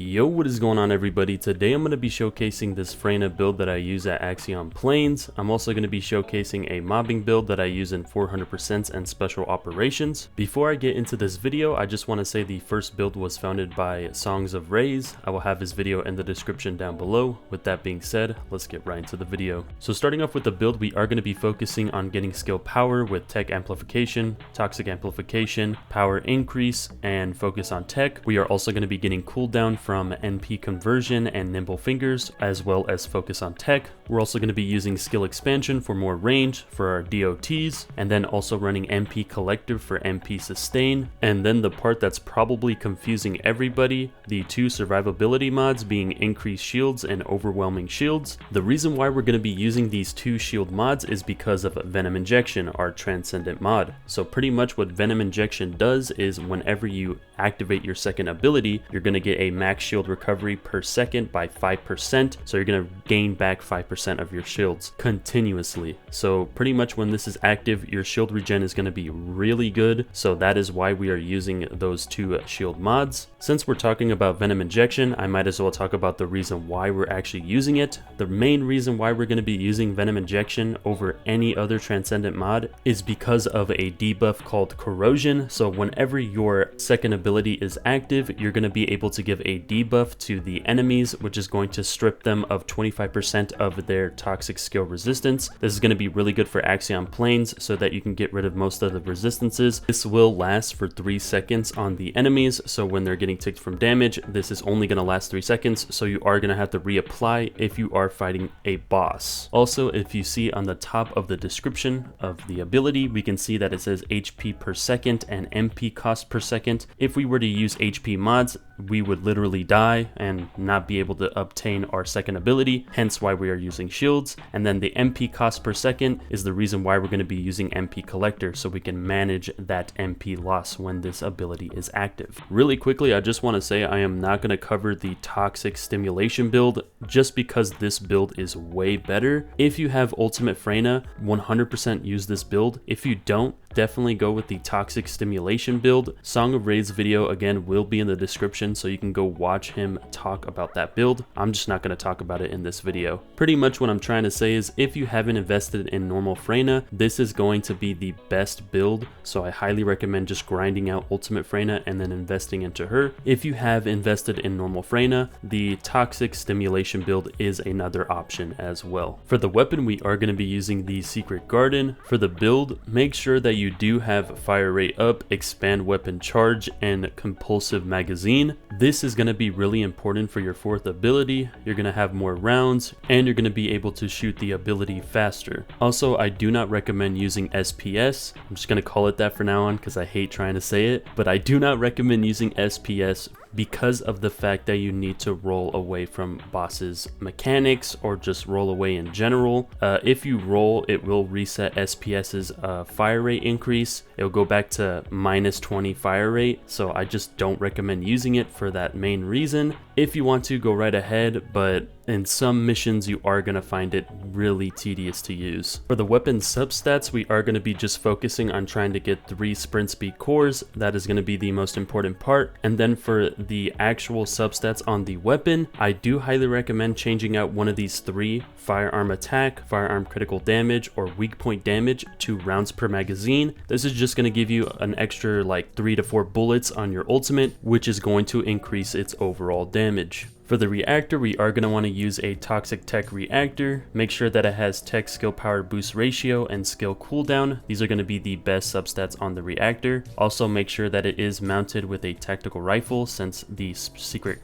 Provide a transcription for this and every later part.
Yo, what is going on everybody? Today I'm going to be showcasing this Freyna build that I use at Axion Plains. I'm also going to be showcasing a mobbing build that I use in 400% and special operations. Before I get into this video, I just want to say the first build was founded by SongOfRaze. I will have his video in the description down below. With that being said, let's get right into the video. So starting off with the build, we are going to be focusing on getting skill power with tech amplification, toxic amplification, power increase, and focus on tech. We are also going to be getting cooldown from NP conversion and nimble fingers, as well as focus on tech. We're also going to be using skill expansion for more range for our DOTs, and then also running MP collective for MP sustain. And then the part that's probably confusing everybody, the two survivability mods being increased shields and overwhelming shields. The reason why we're going to be using these two shield mods is because of Venom Injection, our Transcendant mod. So pretty much what Venom Injection does is whenever you activate your second ability, you're going to get a max shield recovery per second by 5%. So you're going to gain back 5% of your shields continuously. So pretty much when this is active, your shield regen is going to be really good. So that is why we are using those two shield mods. Since we're talking about Venom Injection, I might as well talk about the reason why we're actually using it. The main reason why we're going to be using Venom Injection over any other Transcendent mod is because of a debuff called Corrosion. So whenever your second ability is active, you're going to be able to give a debuff to the enemies, which is going to strip them of 25% of their toxic skill resistance. This is going to be really good for Axion Plains so that you can get rid of most of the resistances. This will last for 3 seconds on the enemies, so when they're getting ticked from damage, this is only going to last 3 seconds, so you are going to have to reapply if you are fighting a boss. Also, if you see on the top of the description of the ability, we can see that it says HP per second and MP cost per second. If we were to use HP mods, we would literally die and not be able to obtain our second ability, hence why we are using shields. And then the MP cost per second is the reason why we're going to be using MP collector, so we can manage that MP loss when this ability is active. Really quickly, I just want to say I am not going to cover the toxic stimulation build just because this build is way better. If you have ultimate Freyna, 100% use this build. If you don't, definitely go with the toxic stimulation build. SongOfRaze video again will be in the description, so you can go watch him talk about that build. I'm just not going to talk about it in this video. Pretty much what I'm trying to say is if you haven't invested in normal Freyna, this is going to be the best build, so I highly recommend just grinding out ultimate Freyna and then investing into her. If you have invested in normal Freyna, the toxic stimulation build is another option as well. For the weapon, we are going to be using the secret garden. For the build, make sure that you do have fire rate up, expand weapon charge, and compulsive magazine. This is going to be really important for your fourth ability. You're going to have more rounds and you're going to be able to shoot the ability faster. Also, I do not recommend using SPS. I'm just going to call it that for now on because I hate trying to say it, but I do not recommend using SPS because of the fact that you need to roll away from bosses mechanics or just roll away in general. If you roll, it will reset SPS's fire rate increase. It'll go back to -20 fire rate, so I just don't recommend using it for that main reason. If you want to, go right ahead, but in some missions you are going to find it really tedious to use. For the weapon substats, we are going to be just focusing on trying to get 3 sprint speed cores. That is going to be the most important part. And then for the actual substats on the weapon, I do highly recommend changing out one of these 3: firearm attack, firearm critical damage, or weak point damage to rounds per magazine. This is just going to give you an extra like 3 to 4 bullets on your ultimate, which is going to increase its overall damage. For the reactor, we are going to want to use a toxic tech reactor. Make sure that it has tech skill power boost ratio and skill cooldown. These are going to be the best substats on the reactor. Also make sure that it is mounted with a tactical rifle since the secret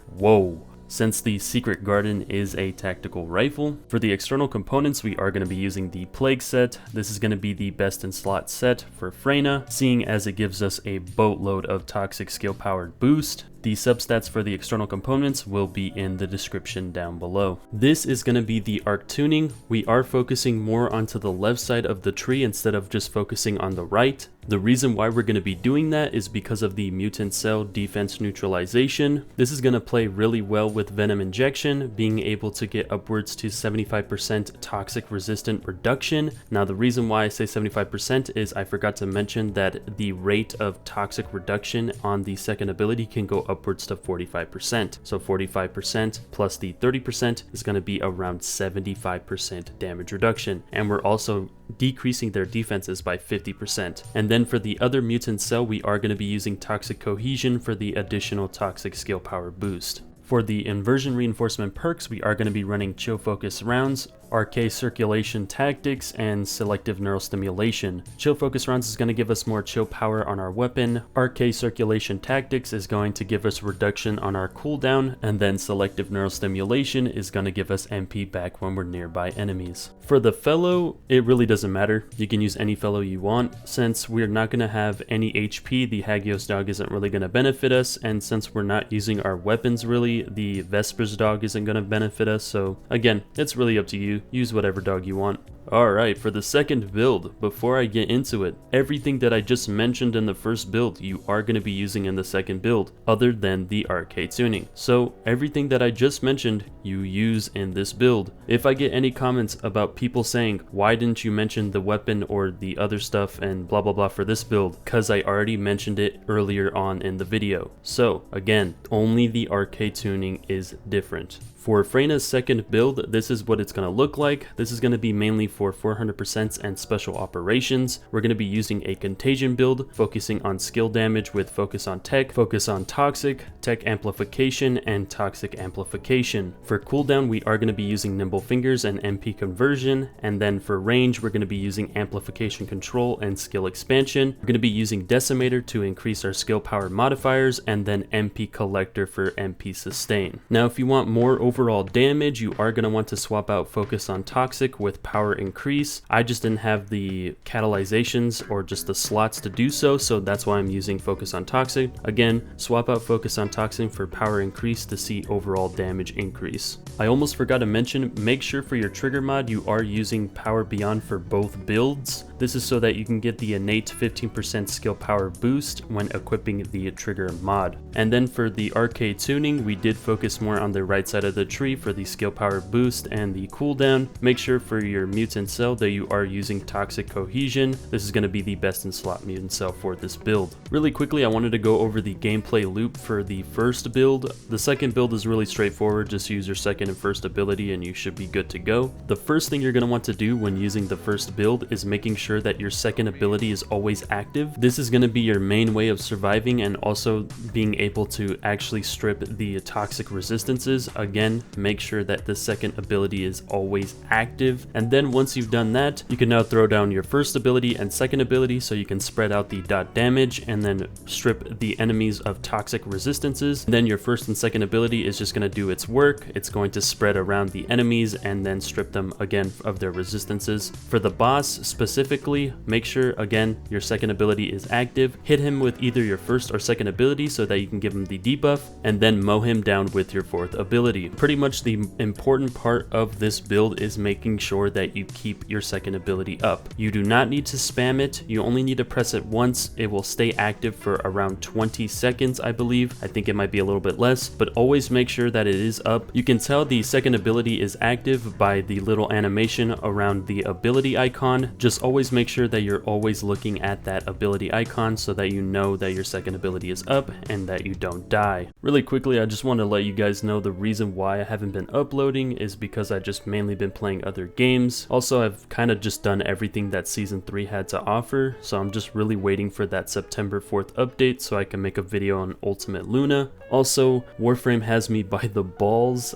garden is a tactical rifle. For the external components, we are going to be using the plague set. This is going to be the best in slot set for Freyna, seeing as it gives us a boatload of toxic skill powered boost. The substats for the external components will be in the description down below. This is going to be the Arche Tuning. We are focusing more onto the left side of the tree instead of just focusing on the right. The reason why we're going to be doing that is because of the mutant cell defense neutralization. This is going to play really well with Venom Injection, being able to get upwards to 75% toxic resistant reduction. Now the reason why I say 75% is I forgot to mention that the rate of toxic reduction on the second ability can go up upwards to 45%. So 45% plus the 30% is going to be around 75% damage reduction. And we're also decreasing their defenses by 50%. And then for the other mutant cell, we are going to be using Toxic Cohesion for the additional toxic skill power boost. For the Inversion reinforcement perks, we are going to be running Chill Focus rounds, Arche Circulation Tactics, and Selective Neural Stimulation. Chill Focus rounds is going to give us more chill power on our weapon, Arche Circulation Tactics is going to give us reduction on our cooldown, and then Selective Neural Stimulation is going to give us MP back when we're nearby enemies. For the fellow, it really doesn't matter. You can use any fellow you want. Since we're not going to have any HP, the Hagios dog isn't really going to benefit us, and since we're not using our weapons really, the Vespers dog isn't going to benefit us. So again, it's really up to you. Use whatever dog you want. Alright, for the second build, before I get into it, everything that I just mentioned in the first build, you are going to be using in the second build, other than the Arche Tuning. So everything that I just mentioned, you use in this build. If I get any comments about people saying, why didn't you mention the weapon or the other stuff and blah blah blah for this build, because I already mentioned it earlier on in the video. So again, only the Arche Tuning is different. For Freyna's second build, this is what it's going to look like. This is going to be mainly for 400% and special operations. We're going to be using a contagion build, focusing on skill damage with focus on tech, focus on toxic, tech amplification, and toxic amplification. For cooldown, we are going to be using nimble fingers and MP conversion, and then for range, we're going to be using amplification control and skill expansion. We're going to be using decimator to increase our skill power modifiers, and then MP collector for MP sustain. Now, if you want more overall damage, you are going to want to swap out focus on toxic with power increase. I just didn't have the catalyzations or just the slots to do so, so that's why I'm using focus on toxic. Again, swap out focus on toxic for power increase to see overall damage increase. I almost forgot to mention, make sure for your trigger mod you are using power beyond for both builds. This is so that you can get the innate 15% skill power boost when equipping the trigger mod. And then for the Arche Tuning, we did focus more on the right side of the tree for the skill power boost and the cooldown. Make sure for your mutant cell that you are using Toxic Cohesion. This is going to be the best in slot mutant cell for this build. Really quickly, I wanted to go over the gameplay loop for the first build. The second build is really straightforward. Just use your second and first ability and you should be good to go. The first thing you're going to want to do when using the first build is making sure that your second ability is always active. This is going to be your main way of surviving and also being able to actually strip the toxic resistances. Again, make sure that the second ability is always active, and then once you've done that, you can now throw down your first ability and second ability so you can spread out the dot damage and then strip the enemies of toxic resistances. And then your first and second ability is just going to do its work. It's going to spread around the enemies and then strip them again of their resistances. For the boss specifically, make sure again your second ability is active. Hit him with either your first or second ability so that you can give him the debuff, and then mow him down with your fourth ability. Pretty much the important part of this build is making sure that you keep your second ability up. You do not need to spam it. You only need to press it once. It will stay active for around 20 seconds, I believe. I think it might be a little bit less, but always make sure that it is up. You can tell the second ability is active by the little animation around the ability icon. Just always make sure that you're always looking at that ability icon so that you know that your second ability is up and that you don't die. Really quickly, I just want to let you guys know the reason why I haven't been uploading is because I just mainly been playing other games. Also, I've kind of just done everything that season 3 had to offer, so I'm just really waiting for that September 4th update so I can make a video on Ultimate Luna. Also, Warframe has me by the balls.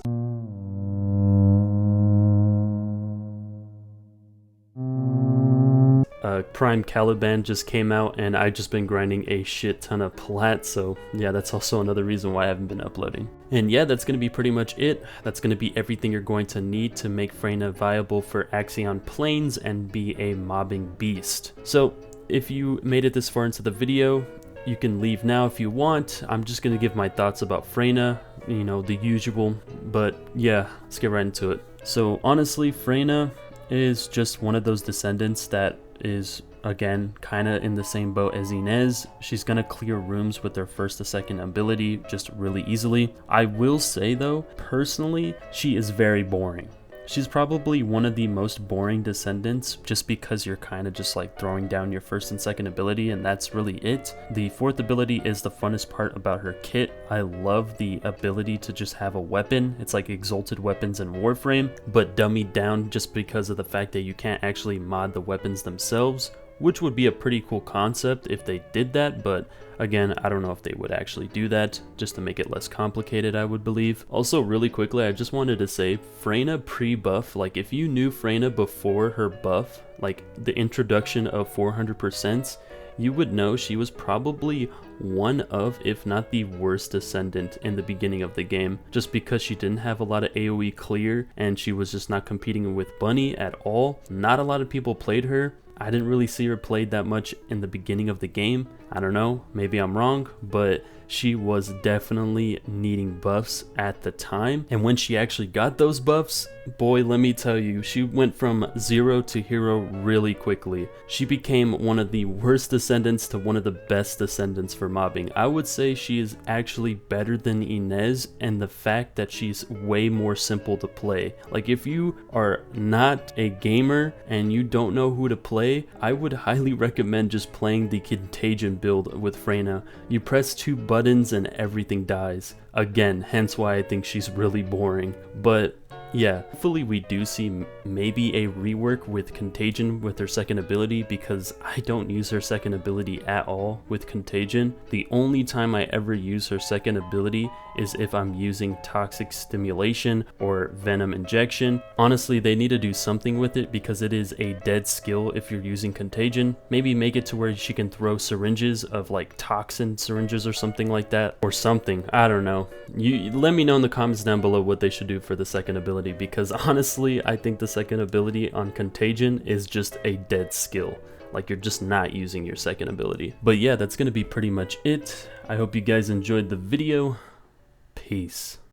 Prime Caliban just came out and I've just been grinding a shit ton of plat, so yeah, that's also another reason why I haven't been uploading. And yeah, that's going to be pretty much it. That's going to be everything you're going to need to make Freyna viable for Axion Plains and be a mobbing beast. So if you made it this far into the video, you can leave now if you want. I'm just going to give my thoughts about Freyna, you know, the usual, but yeah, let's get right into it. So honestly, Freyna is just one of those descendants that is again kind of in the same boat as Inez. She's gonna clear rooms with her first to second ability just really easily. I will say though, personally, she is very boring. She's probably one of the most boring Descendants just because you're kind of just like throwing down your first and second ability and that's really it. The fourth ability is the funnest part about her kit. I love the ability to just have a weapon. It's like Exalted Weapons in Warframe, but dummied down just because of the fact that you can't actually mod the weapons themselves, which would be a pretty cool concept if they did that, but again, I don't know if they would actually do that, just to make it less complicated, I would believe. Also, really quickly, I just wanted to say, Freyna pre-buff, like if you knew Freyna before her buff, like the introduction of 400%, you would know she was probably one of, if not the worst Descendant in the beginning of the game, just because she didn't have a lot of AoE clear and she was just not competing with Bunny at all. Not a lot of people played her. I didn't really see her played that much in the beginning of the game. I don't know, maybe I'm wrong, but she was definitely needing buffs at the time. And when she actually got those buffs, boy, let me tell you, she went from 0 to hero really quickly. She became one of the worst Descendants to one of the best Descendants for mobbing. I would say she is actually better than Inez, and the fact that she's way more simple to play. Like if you are not a gamer and you don't know who to play, I would highly recommend just playing the Contagion build with Freyna. You press 2 buttons and everything dies. Again, hence why I think she's really boring. But yeah, hopefully we do see maybe a rework with Contagion with her second ability, because I don't use her second ability at all with Contagion. The only time I ever use her second ability is if I'm using Toxic Stimulation or Venom Injection. Honestly, they need to do something with it because it is a dead skill if you're using Contagion. Maybe make it to where she can throw syringes of like toxin syringes or something like that, or something. I don't know. You let me know in the comments down below what they should do for the second ability, because honestly I think the second ability on Contagion is just a dead skill. Like you're just not using your second ability. But yeah, that's gonna be pretty much it. I hope you guys enjoyed the video. Peace.